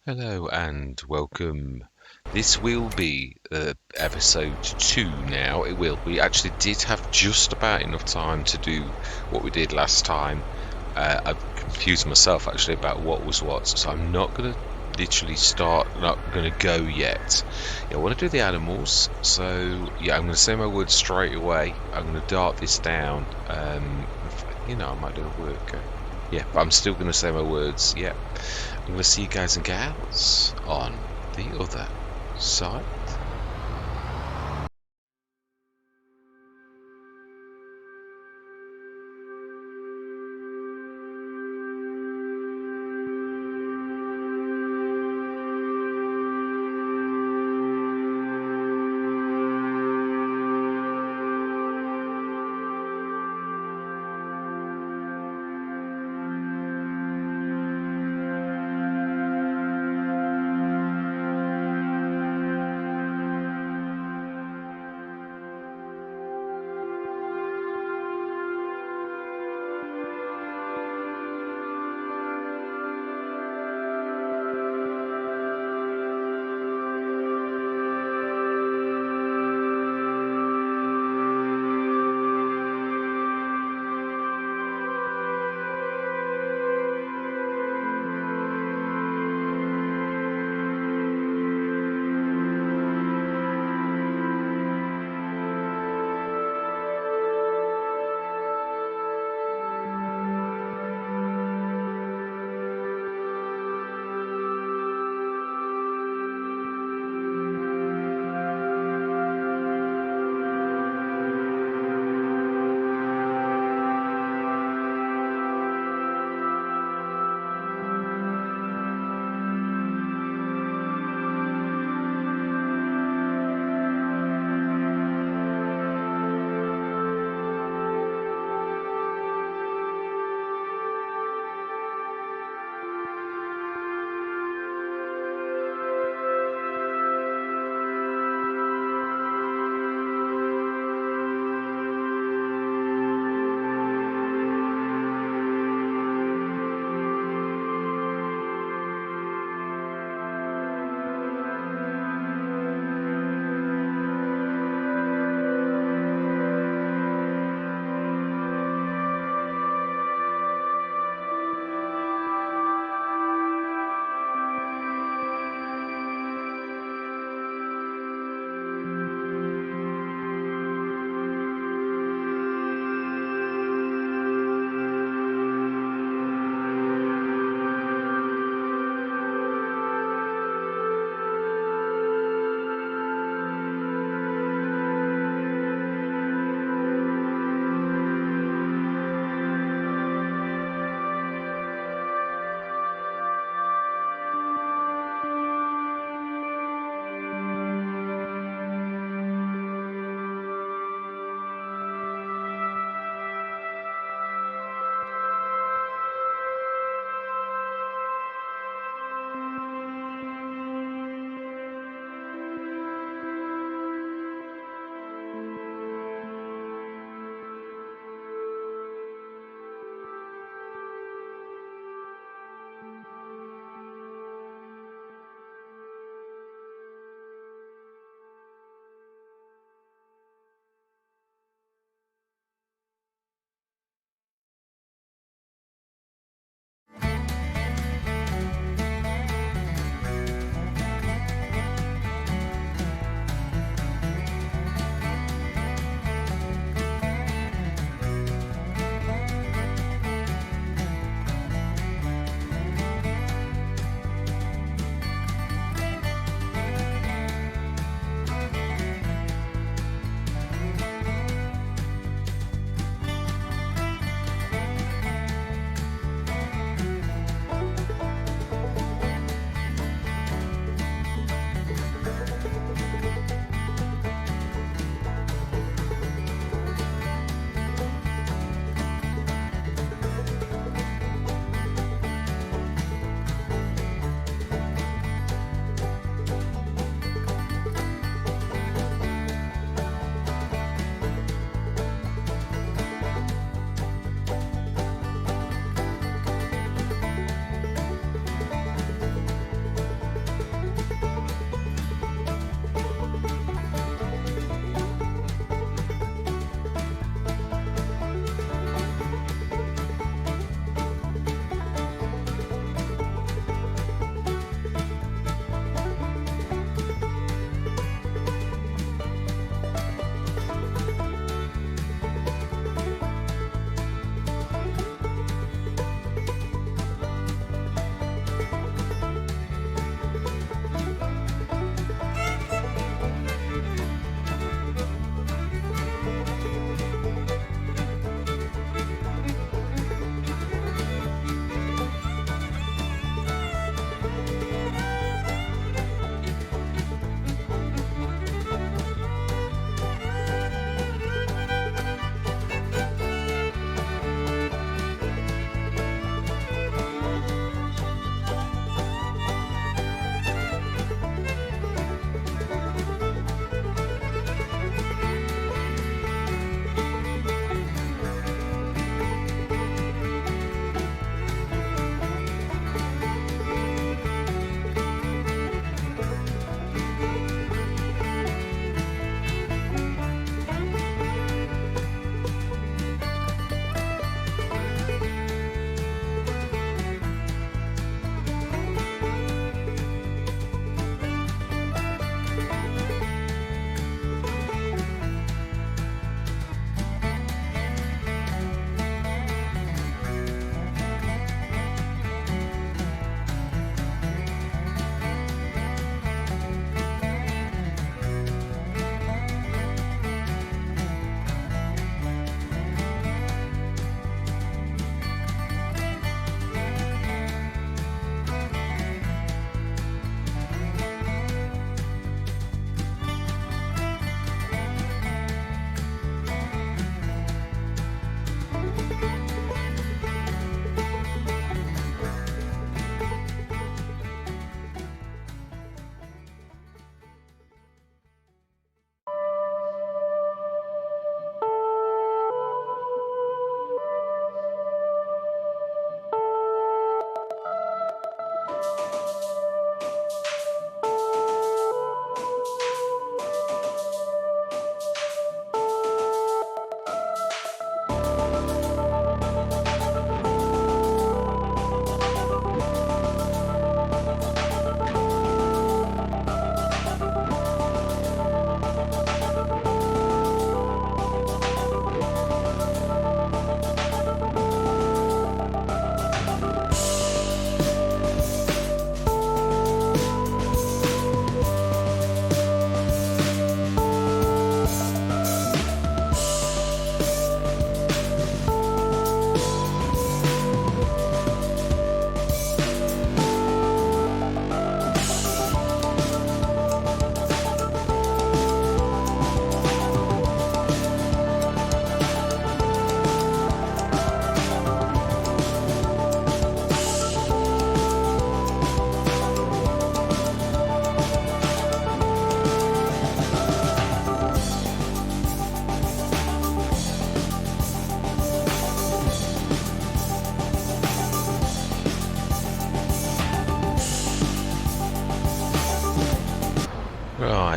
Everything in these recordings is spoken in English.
Hello and welcome. This will be episode 2 now. It will. We actually did have just about enough time to do what we did last time. I've confused myself actually about what was what, so I'm not going to literally not going to go yet. I want to do the animals, so yeah, I'm going to say my words straight away. I'm going to dart this down. I might do a work. Yeah, but I'm still going to say my words. Yeah. I'm going to see you guys and gals on the other side.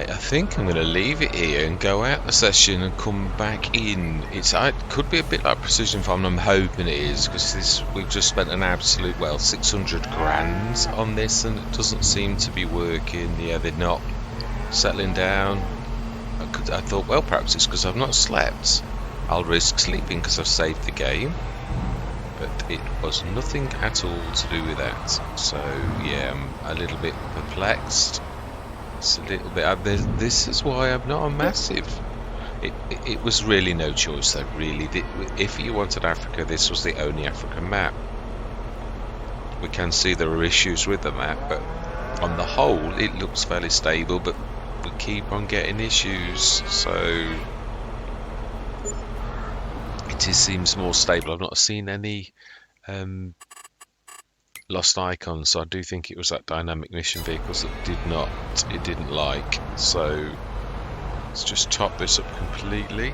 Right, I think I'm going to leave it here and go out the session and come back in. It could be a bit like Precision Farm, I'm hoping it is, because we've just spent an absolute, 600 grand on this and it doesn't seem to be working. Yeah, they're not settling down. I thought, well, perhaps it's because I've not slept. I'll risk sleeping because I've saved the game. But it was nothing at all to do with that. So, yeah, I'm a little bit perplexed. It's a little bit. This is why I'm not a massive. It was really no choice though. Really, if you wanted Africa, this was the only African map. We can see there are issues with the map, but on the whole, it looks fairly stable. But we keep on getting issues, so it seems more stable. I've not seen any lost icons, so I do think it was that dynamic mission vehicles that it didn't like. So let's just top this up completely.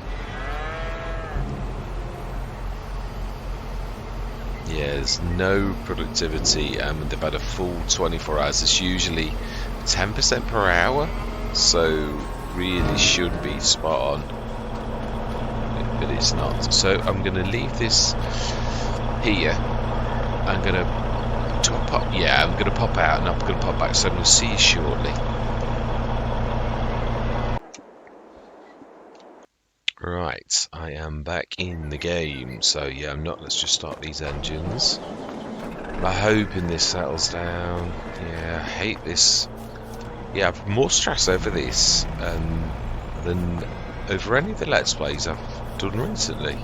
Yeah, there's no productivity. They've had a full 24 hours. It's usually 10% per hour, so really should be spot on, but it's not. So I'm going to leave this here. I'm going to I'm going to pop out and I'm going to pop back, so I'm going to see you shortly. Right, I am back in the game. So yeah, let's just start these engines. I'm hoping this settles down. Yeah, I hate this. Yeah, I've more stress over this than over any of the Let's Plays I've done recently.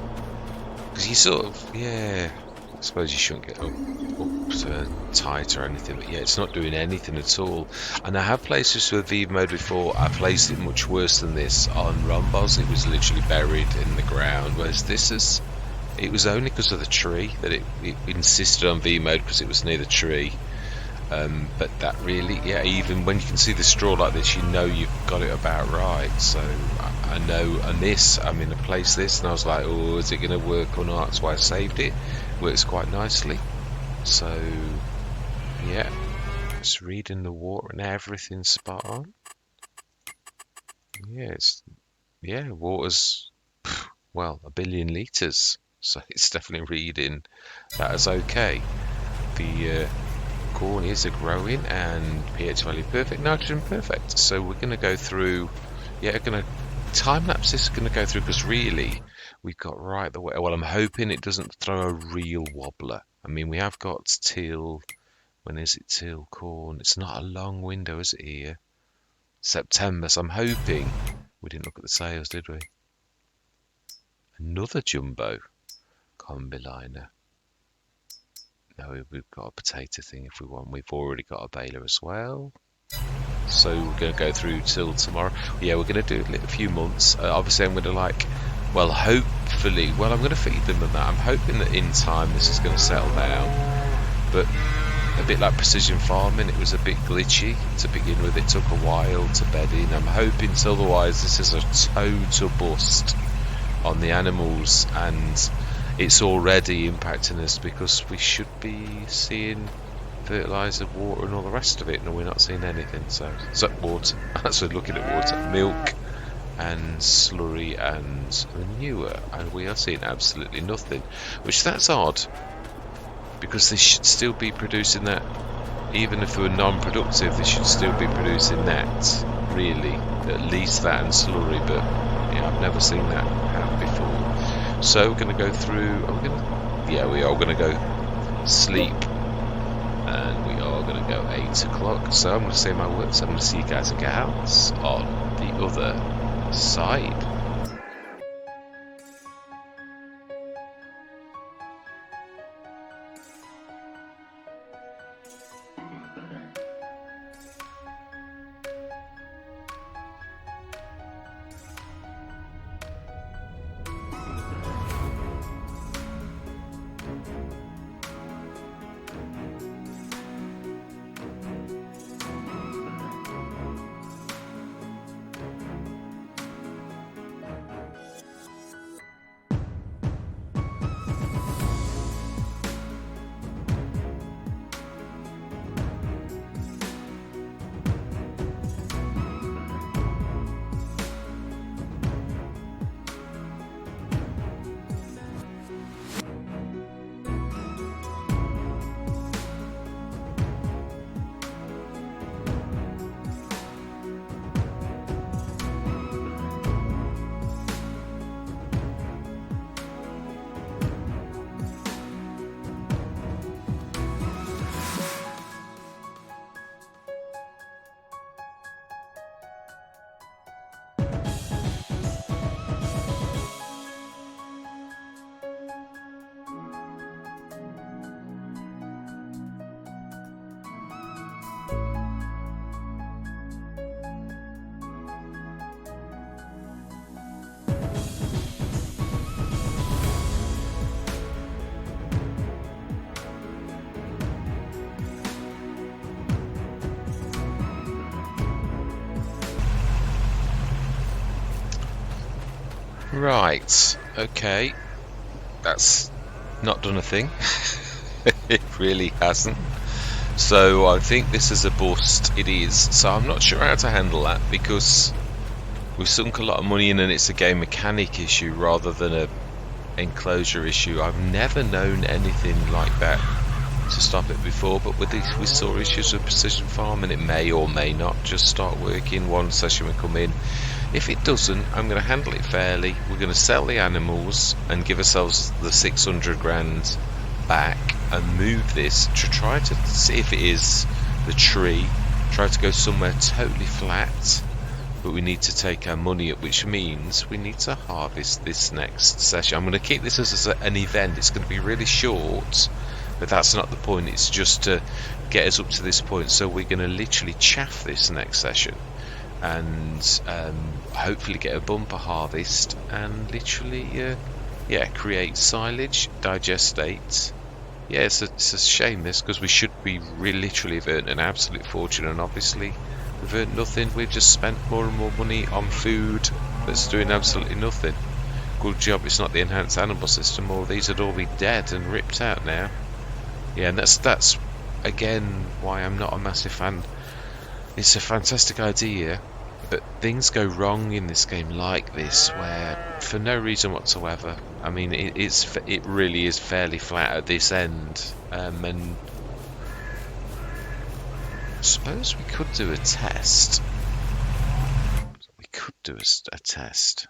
Because you sort of, yeah, I suppose you shouldn't get up tight or anything, but yeah, it's not doing anything at all. And I have placed this with Vive mode before. I placed it much worse than this on Rombos. It was literally buried in the ground, whereas it was only because of the tree that it insisted on V mode, because it was near the tree. But that really, yeah, even when you can see the straw like this, you know you've got it about right. So I know, and this, I placed this and I was like, oh, is it going to work or not? That's why I saved it. Works quite nicely. So yeah, just reading the water and everything's spot on. Yeah, water's, well, 1 billion litres, so it's definitely reading that as okay. The corn is growing and pH value perfect, nitrogen perfect. So we're going to go through, yeah, going to time lapse this, going to go through, because really we've got right the way. Well, I'm hoping it doesn't throw a real wobbler. We have got till, when is it till corn? It's not a long window, is it here? September, so I'm hoping, we didn't look at the sales, did we? Another jumbo combiner. No, we've got a potato thing if we want. We've already got a baler as well. So we're going to go through till tomorrow. Yeah, we're going to do it a few months. Obviously, I'm going to hopefully, I'm going to feed them and that. I'm hoping that in time this is going to settle down. But a bit like precision farming, it was a bit glitchy to begin with. It took a while to bed in. I'm hoping otherwise this is a total bust on the animals, and it's already impacting us, because we should be seeing fertilizer, water and all the rest of it, and we're not seeing anything. So water, so looking at water, milk and slurry and manure, and we are seeing absolutely nothing, which that's odd, because they should still be producing that. Even if they were non-productive, they should still be producing that, really, at least that and slurry. But yeah, I've never seen that happen before. So we're going to go through, we are going to go sleep, and we are going to go 8 o'clock. So I'm going to say my words. I'm going to see you guys and gals on the other side. Right, okay. That's not done a thing. It really hasn't. So I think this is a bust. It is. So I'm not sure how to handle that, because we've sunk a lot of money in and it's a game mechanic issue rather than a enclosure issue. I've never known anything like that to stop it before, but with this, we saw issues with precision farm, and it may or may not just start working. One session will come in. If it doesn't, I'm going to handle it fairly. We're going to sell the animals and give ourselves the 600 grand back and move this to try to see if it is the tree. Try to go somewhere totally flat, but we need to take our money up, which means we need to harvest this next session. I'm going to keep this as an event. It's going to be really short, but that's not the point. It's just to get us up to this point. So we're going to literally chaff this next session and hopefully get a bumper harvest and literally create silage, digestate. Yeah, it's a shame this, because we should be literally have earned an absolute fortune, and obviously we've earned nothing. We've just spent more and more money on food that's doing absolutely nothing. Good job it's not the enhanced animal system, or these would all be dead and ripped out now. Yeah, and that's again why I'm not a massive fan. It's a fantastic idea, but things go wrong in this game like this, where for no reason whatsoever. I mean, it really is fairly flat at this end, and I suppose we could do a test. We could do a test.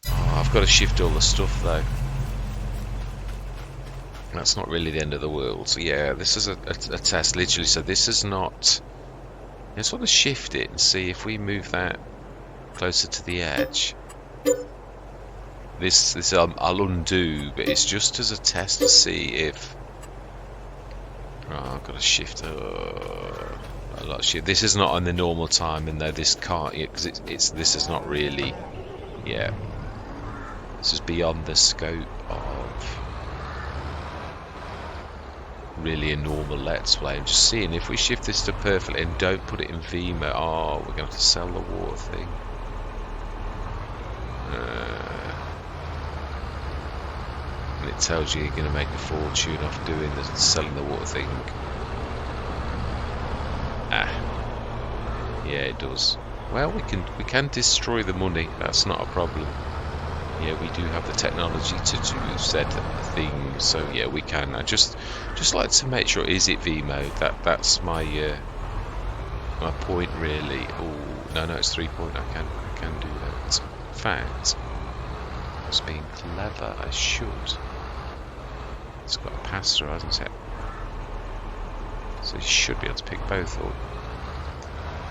Oh, I've got to shift all the stuff though. That's not really the end of the world. So yeah, this is a test literally. So this is not. I just want to shift it and see if we move that closer to the edge. This I'll undo, but it's just as a test to see if. Oh, I've got to shift a lot of shift. This is not on the normal time, and though this can't, because this is not really. Yeah, this is beyond the scope of really a normal let's play. I'm just seeing if we shift this to perfect and don't put it in V mode. Oh, we're going to have to sell the water thing. And it tells you you're going to make a fortune off doing the selling the water thing. Yeah, it does. Well, we can destroy the money. That's not a problem. Yeah, we do have the technology to do said thing, so yeah, we can. I just like to make sure, is it V mode? That's my my point really. Oh no, it's 3 point. I can do that. In fact, I was being clever. I should. It's got a pass-through, hasn't it? So you should be able to pick both up,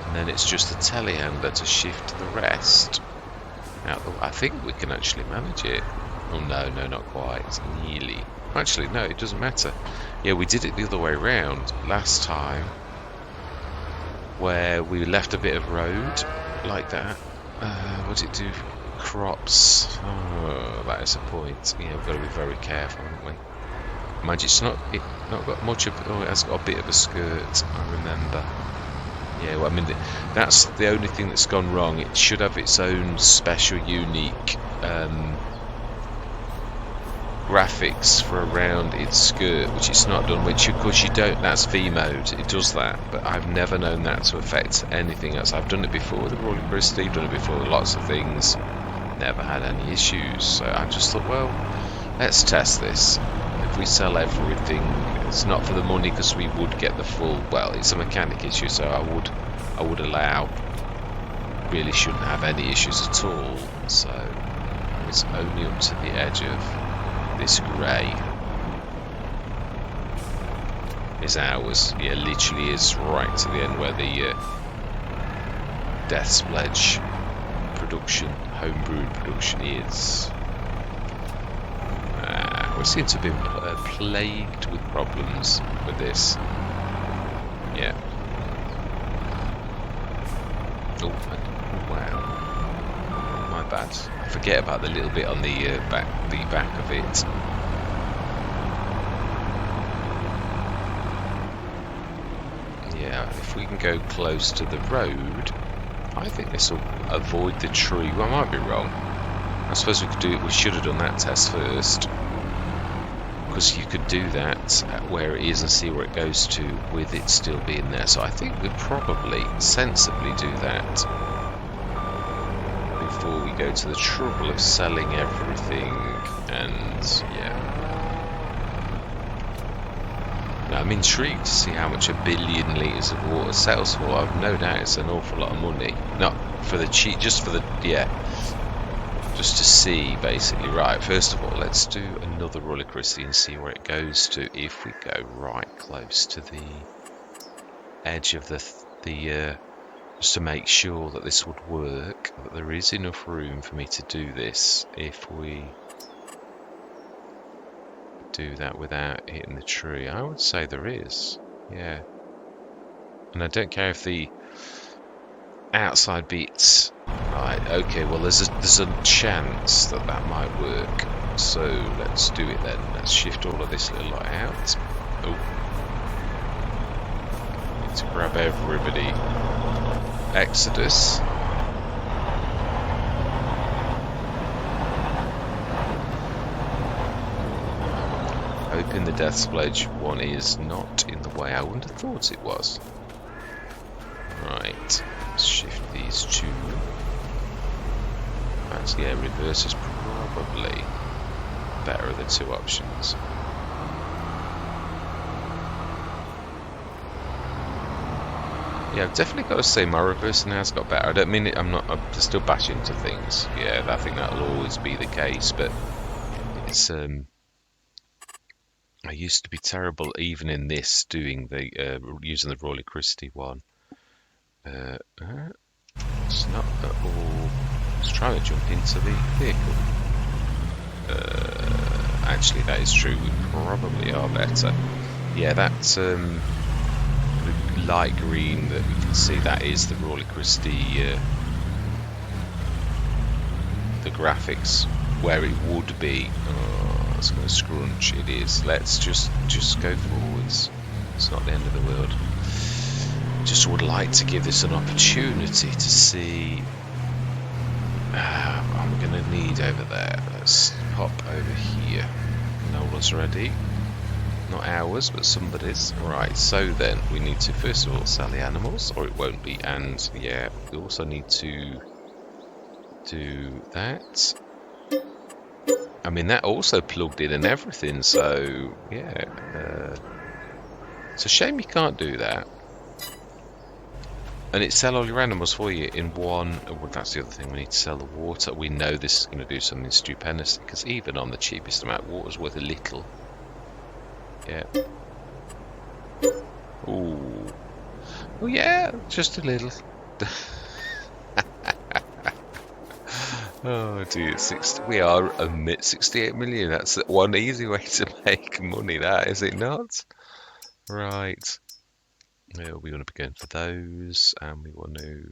and then it's just a telehandler to shift the rest. I think we can actually manage it. Oh no, not quite. It's nearly. Actually, no, it doesn't matter. Yeah, we did it the other way around last time, where we left a bit of road like that. What did it do? Crops. Oh, that is a point. Yeah, we've got to be very careful, haven't we? Mind you, it's not got much of. Oh, it has got a bit of a skirt. I remember. Yeah, well, I mean, that's the only thing that's gone wrong. It should have its own special, unique graphics for around its skirt, which it's not done. Which, of course, you don't. That's V mode. It does that, but I've never known that to affect anything else. I've done it before with the Royal Bristol. I've done it before with lots of things. Never had any issues. So I just thought, well, let's test this. If we sell everything, it's not for the money, because we would get the full. Well, it's a mechanic issue, so I would allow. Really shouldn't have any issues at all. So it's only up to the edge of this grey. Is ours? Yeah, literally is right to the end where the Death's Pledge production, homebrewed production is. We seem to have been plagued with problems with this. Yeah. Oh, wow. My bad. I forget about the little bit on the back of it. Yeah, if we can go close to the road, I think this will avoid the tree. Well, I might be wrong. I suppose we could do it. We should have done that test first, because you could do that at where it is and see where it goes to with it still being there. So I think we'd probably sensibly do that before we go to the trouble of selling everything. And yeah, now, I'm intrigued to see how much 1 billion litres of water sells for. I've no doubt it's an awful lot of money. Not for the cheap, just for the, yeah, just to see basically. Right, first of all, let's do another roller coaster and see where it goes to if we go right close to the edge of the just to make sure that this would work, that there is enough room for me to do this if we do that without hitting the tree. I would say there is, yeah. And I don't care if the outside bits. Right, okay, well there's a chance that that might work. So let's do it then. Let's shift all of this little lot out. Oh. Need to grab everybody. Exodus. Hoping the Death Sledge one is not in the way. I wouldn't have thought it was. Right, let's shift these two. Actually, yeah, reverse is probably better of the two options. Yeah, I've definitely got to say my reverse now has got better. I don't mean it, I'm still bashing into things. Yeah, I think that'll always be the case, but it's I used to be terrible even in this doing the using the Royal Christie one. It's not at all. Let's try to jump into the vehicle. Actually, that is true. We probably are better. Yeah, that's the light green that we can see. That is the Royal Christie. The graphics where it would be. Oh, it's going to scrunch. It is. Let's just go forwards. It's not the end of the world. Just would like to give this an opportunity to see. I'm going to need over there. Let's pop over here. Nola's ready. Not ours, but somebody's. Right, so then we need to first of all sell the animals, or it won't be. And yeah, we also need to do that. I mean, that also plugged in and everything, so yeah. It's a shame you can't do that. And it sell all your animals for you in one. Well, that's the other thing. We need to sell the water. We know this is going to do something stupendous, because even on the cheapest amount, water's worth a little. Yeah. Ooh. Oh yeah, just a little. Oh dear, we are at 68 million. That's one easy way to make money, that, is it not? Right. Yeah, we want to be going for those, and we want to,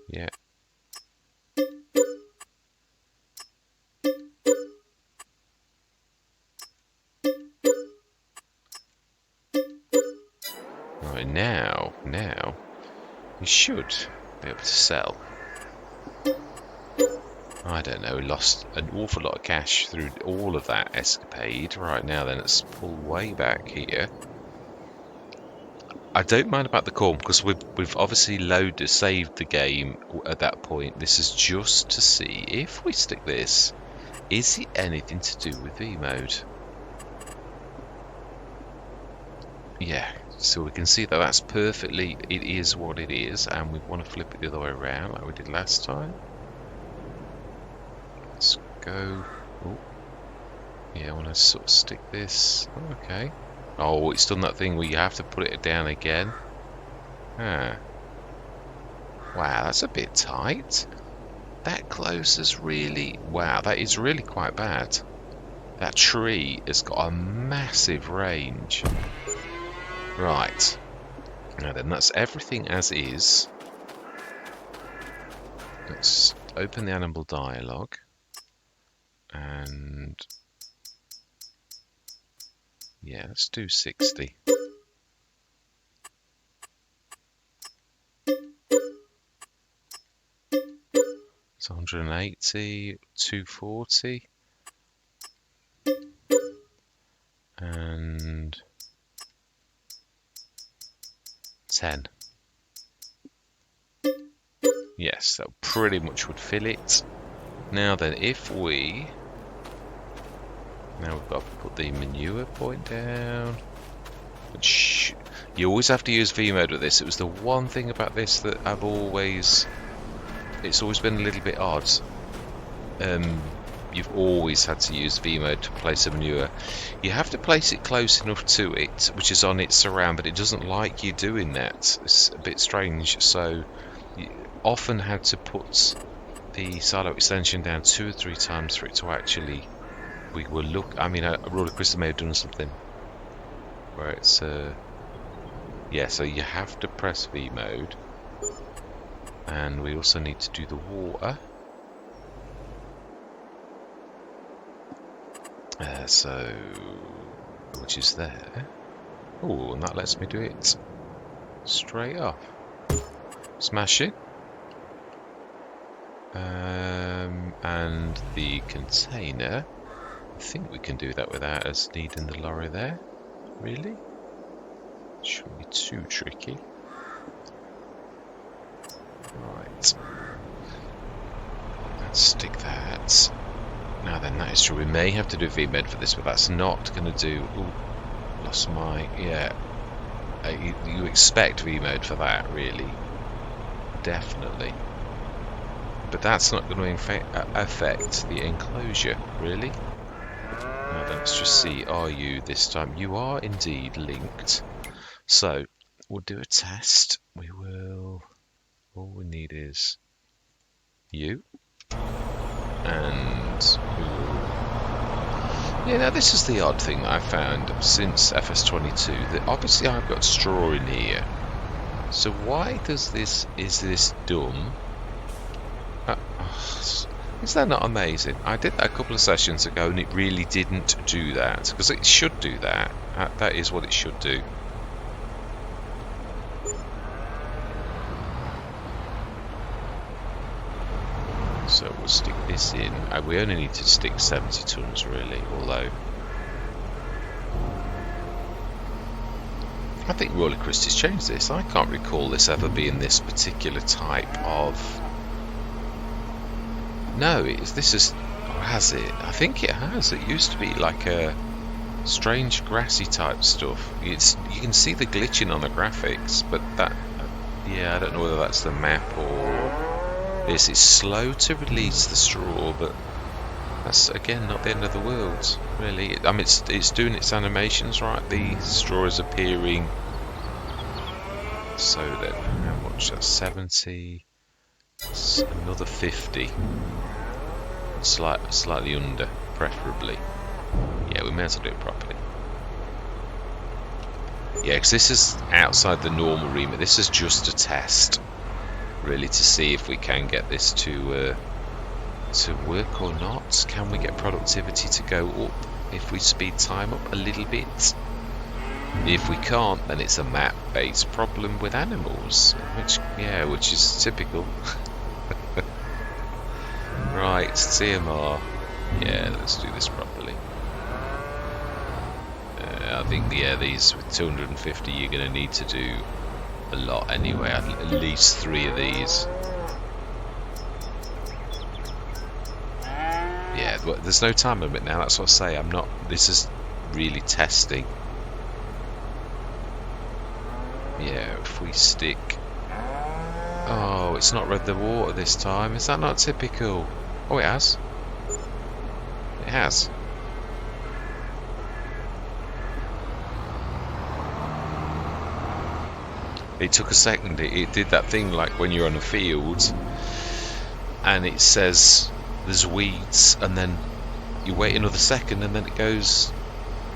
yeah. Right, now, we should be able to sell. I don't know, we lost an awful lot of cash through all of that escapade. Right now then, let's pull way back here. I don't mind about the corn, because we've obviously saved the game at that point. This is just to see if we stick this, is it anything to do with V mode? Yeah, so we can see that that's perfectly, it is what it is, and we want to flip it the other way around like we did last time. Let's go. Oh. Yeah, I want to sort of stick this. Okay. Oh, it's done that thing where you have to put it down again. Ah. Wow, that's a bit tight. That close is really... Wow, that is really quite bad. That tree has got a massive range. Right. Now then, that's everything as is. Let's open the animal dialogue. And... yeah, let's do 60. It's 180, 240, and 10. Yes, that pretty much would fill it. Now then, if we... Now we've got to put the manure point down. Which you always have to use V mode with this. It was the one thing about this that I've always... It's always been a little bit odd. You've always had to use V mode to place a manure. You have to place it close enough to it, which is on its surround, but it doesn't like you doing that. It's a bit strange, so you often had to put the silo extension down 2 or 3 times for it to actually... We will look... I mean, Roller Crystal may have done something where it's... Yeah, so you have to press V mode. And we also need to do the water. So, which is there. Oh, and that lets me do it straight off. Smash it. And the container. I think we can do that without us needing the lorry there. Really? Shouldn't be too tricky. Right. Let's stick that. Now then, that is true. We may have to do VMed for this, but that's not going to do... Ooh, lost my... Yeah. You expect VMode for that, really. Definitely. But that's not going to affect the enclosure, really. Now then, let's just see. Are you this time? You are indeed linked. So, we'll do a test. We will... All we need is you. And yeah, now this is the odd thing that I found since FS22, that obviously I've got straw in here. So why does this, is this dumb? Is that not amazing? I did that a couple of sessions ago and it really didn't do that, because it should do that. That is what it should do. So we'll stick this in. We only need to stick 70 tons really, although I think Roller Christie's changed this. I can't recall this ever being this particular type of... No, this is... Has it? I think it has. It used to be like a strange grassy type stuff. You can see the glitching on the graphics, but that... Yeah, I don't know whether that's the map or... This is slow to release the straw, but that's again not the end of the world, really. I mean, it's doing its animations right. The straw is appearing. So then, how much? That's 70. That's another 50. Slightly under, preferably. Yeah, we may as well do it properly. Yeah, because this is outside the normal remit. This is just a test. Really, to see if we can get this to work or not. Can we get productivity to go up if we speed time up a little bit? If we can't, then it's a map-based problem with animals, which is typical. Right, TMR. Yeah, let's do this properly. I think these with 250 you're going to need to do a lot anyway, at least 3 of these. Yeah, there's no time limit now, that's what I say. This is really testing. Yeah, if we stick... Oh, it's not read the water this time. Is that not typical? Oh, it has. It has. It took a second. It did that thing like when you're on a field and it says there's weeds, and then you wait another second and then it goes,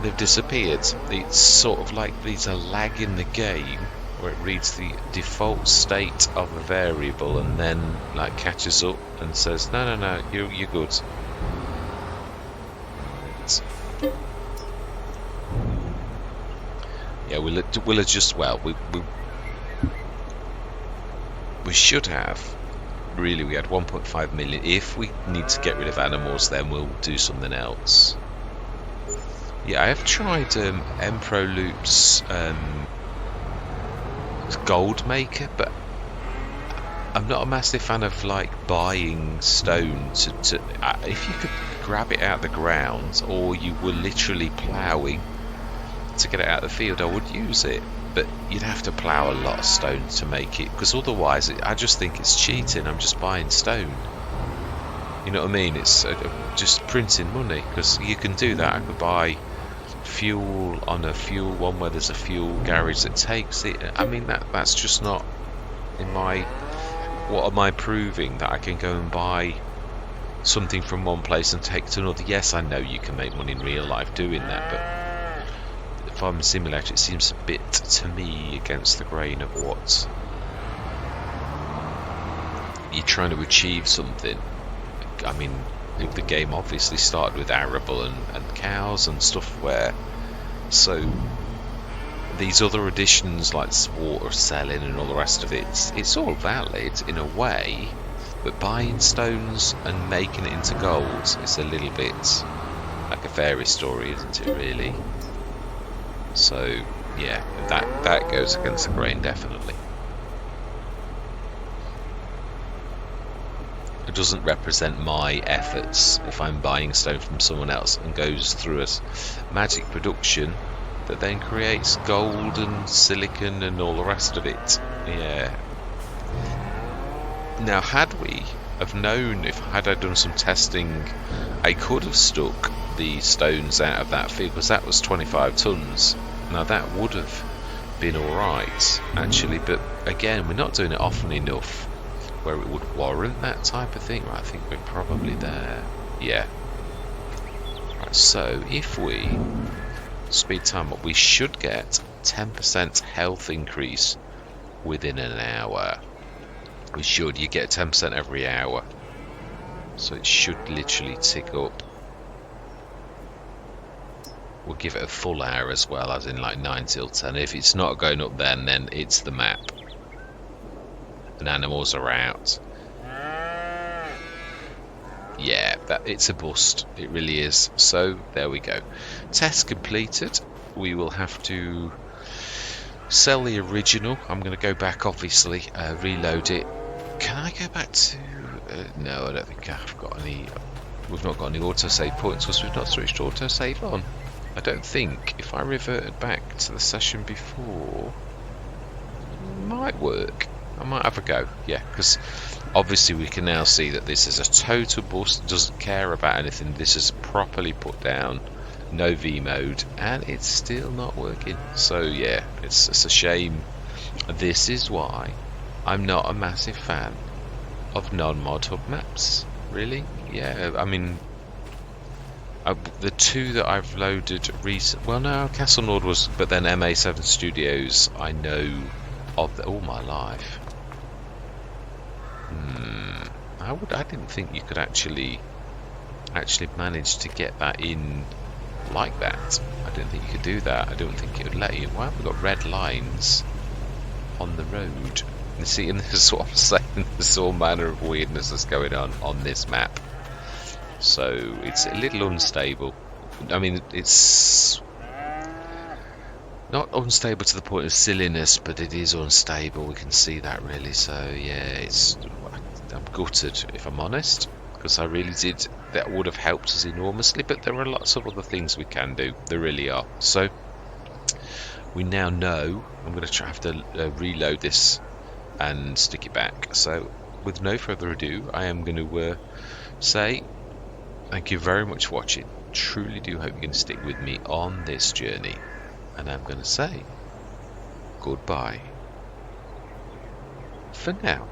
they've disappeared. It's sort of like there's a lag in the game where it reads the default state of a variable and then like catches up and says no, you're good. Yeah, we'll adjust. Well, we should have really we had 1.5 million. If we need to get rid of animals, then we'll do something else. Yeah, I have tried Empro Loop's gold maker, but I'm not a massive fan of like buying stone to if you could grab it out of the ground, or you were literally ploughing to get it out of the field, I would use it. But you'd have to plough a lot of stone to make it, because otherwise I just think it's cheating. I'm just buying stone. You know what I mean? It's just printing money, because you can do that. I could buy fuel on a fuel one where there's a fuel garage that takes it. I mean, that's just not in my... What am I proving? That I can go and buy something from one place and take it to another? Yes, I know you can make money in real life doing that, but Farming Simulator, it seems a bit to me against the grain of what you're trying to achieve something. I mean, the game obviously started with arable and cows and stuff, where so these other additions like water selling and all the rest of it, it's all valid in a way, but buying stones and making it into gold is a little bit like a fairy story, isn't it, really? So yeah, that goes against the grain, definitely. It doesn't represent my efforts if I'm buying stone from someone else and goes through a magic production that then creates gold and silicon and all the rest of it. Yeah. Now, had we have known, had I done some testing, I could have stuck the stones out of that field, because that was 25 tons. Now that would have been alright, actually, but again, we're not doing it often enough where it would warrant that type of thing. Right, I think we're probably there. Yeah. Right, so if we speed time up, we should get 10% health increase within an hour. We should. You get 10% every hour, so it should literally tick up. We'll give it a full hour as well, as in like 9 till 10. If it's not going up then it's the map and animals are out. Yeah, it's a bust. It really is. So there we go. Test completed. We will have to sell the original. I'm going to go back, obviously, reload it. Can I go back to... no, I don't think I've got any... We've not got any autosave points because we've not switched autosave on. I don't think. If I reverted back to the session before, it might work. I might have a go. Yeah, because obviously we can now see that this is a total bust. Doesn't care about anything. This is properly put down. No V mode, and it's still not working. So yeah, it's a shame. This is why I'm not a massive fan of non-mod hub maps. Really? Yeah, I mean, the two that I've loaded recent. Well, no, Castle Nord was, but then MA7 Studios I know of all my life. I didn't think you could actually manage to get that in like that. I didn't think you could do that. I don't think it would let you. Why have we got red lines on the road? You see, and this is what I'm saying. There's all manner of weirdness that's going on this map. So it's a little unstable. I mean, it's not unstable to the point of silliness, but it is unstable. We can see that, really. So yeah, I'm gutted, if I'm honest, because I really did. That would have helped us enormously, but there are lots of other things we can do. There really are. So we now know. I'm going to have to reload this and stick it back. So with no further ado, I am going to say thank you very much for watching. Truly do hope you're going to stick with me on this journey. And I'm going to say goodbye for now.